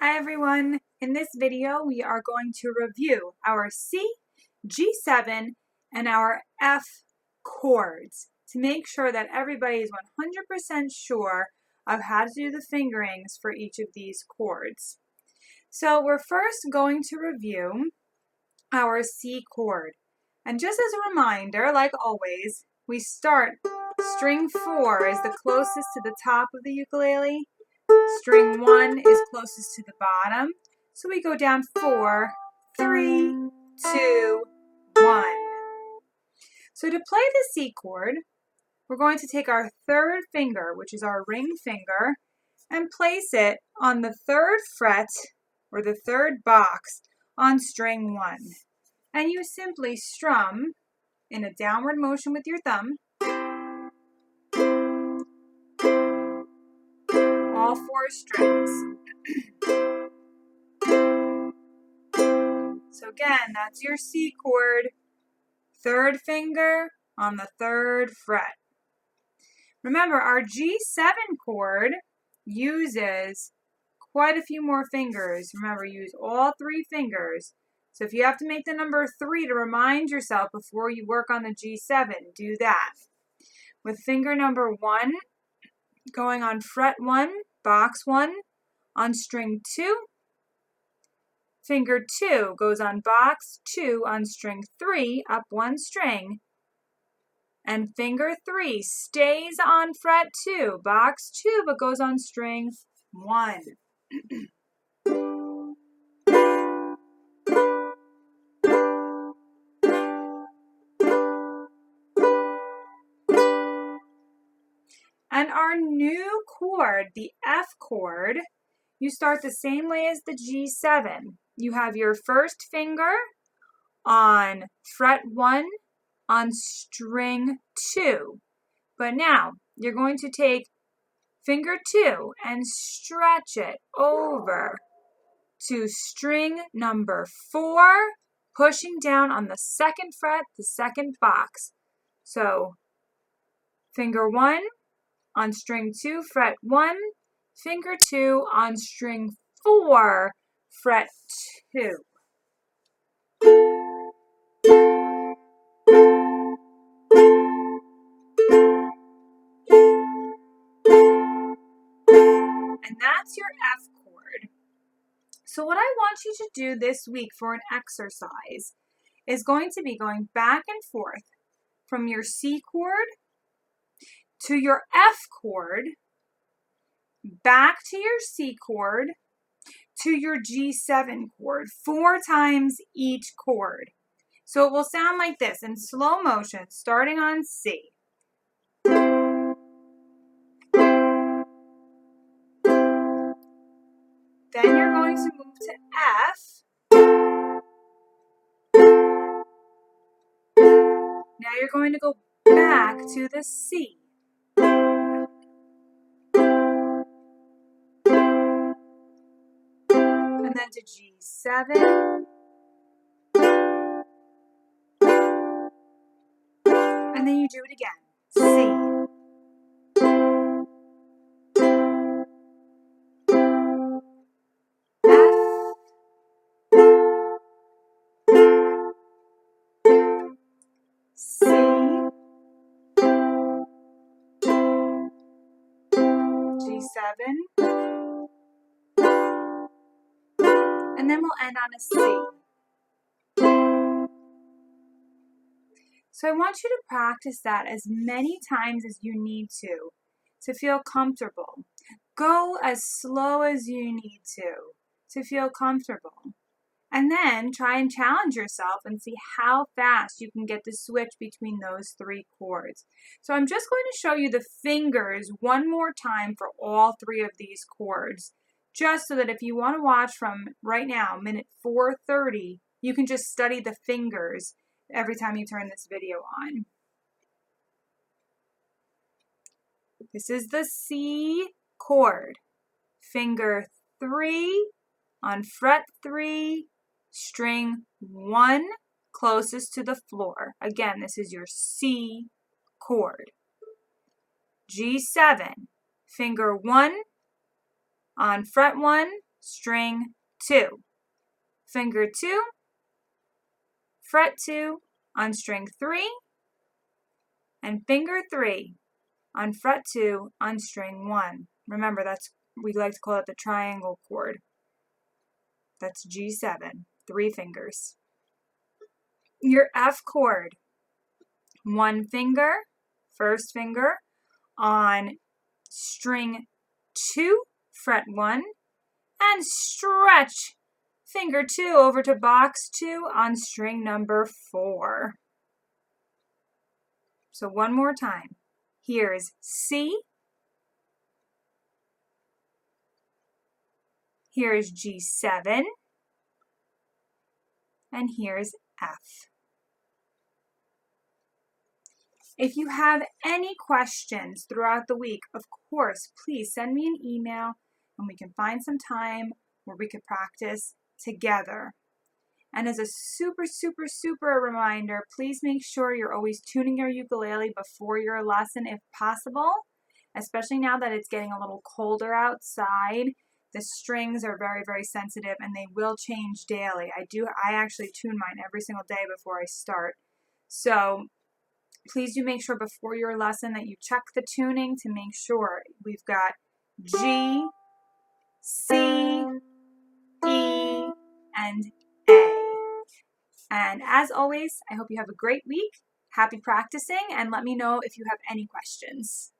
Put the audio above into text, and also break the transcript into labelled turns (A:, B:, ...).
A: Hi everyone! In this video we are going to review our C, G7, and our F chords to make sure that everybody is 100% sure of how to do the fingerings for each of these chords. So we're first going to review our C chord. And just as a reminder, like always, we start string 4 is the closest to the top of the ukulele. String 1 is closest to the bottom. So we go down 4, 3, 2, 1. So to play the C chord, we're going to take our third finger, which is our ring finger, and place it on the third fret or the third box on string 1. And you simply strum in a downward motion with your thumb all 4 strings. So again, that's your C chord, third finger on the third fret. Remember, our G7 chord uses quite a few more fingers. Remember, use all 3 fingers. So if you have to make the number 3 to remind yourself before you work on the G7, do that. With finger number 1 going on fret 1, box 1, on string 2. Finger 2 goes on box 2 on string 3, up 1 string. And finger 3 stays on fret 2, box 2, but goes on string 1. And our new chord, the F chord, you start the same way as the G7. You have your first finger on fret 1 on string 2. But now you're going to take finger 2 and stretch it over to string number 4, pushing down on the second fret, the second box. So finger 1 on string 2, fret 1, finger 2 on string 4, fret 2. And that's your F chord. So what I want you to do this week for an exercise is going to be going back and forth from your C chord to your F chord, back to your C chord, to your G7 chord, 4 times each chord. So it will sound like this in slow motion, starting on C. Then you're going to move to F. Now you're going to go back to the C. And then to G7. And then you do it again. C. C, G7, and then we'll end on a C. So I want you to practice that as many times as you need to feel comfortable. Go as slow as you need to feel comfortable. And then try and challenge yourself and see how fast you can get the switch between those 3 chords. So I'm just going to show you the fingers one more time for all 3 of these chords, just so that if you want to watch from right now, minute 4:30, you can just study the fingers every time you turn this video on. This is the C chord. Finger 3 on fret 3, string 1 closest to the floor. Again, this is your C chord. G7, finger 1 on fret 1, string 2. Finger 2, fret 2 on string 3, and finger 3 on fret 2 on string 1. Remember, we like to call it the triangle chord. That's G7, 3 fingers. Your F chord, 1 finger, first finger on string 2, fret 1, and stretch finger 2 over to box 2 on string number 4. So one more time. Here's C, here's G7, and here's F. If you have any questions throughout the week, of course, please send me an email and we can find some time where we could practice together. And as a super reminder, please make sure you're always tuning your ukulele before your lesson if possible, especially now that it's getting a little colder outside. The strings are very sensitive and they will change daily. I actually tune mine every single day before I start. So please do make sure before your lesson that you check the tuning to make sure we've got G, C, E, and A. And as always, I hope you have a great week. Happy practicing, and let me know if you have any questions.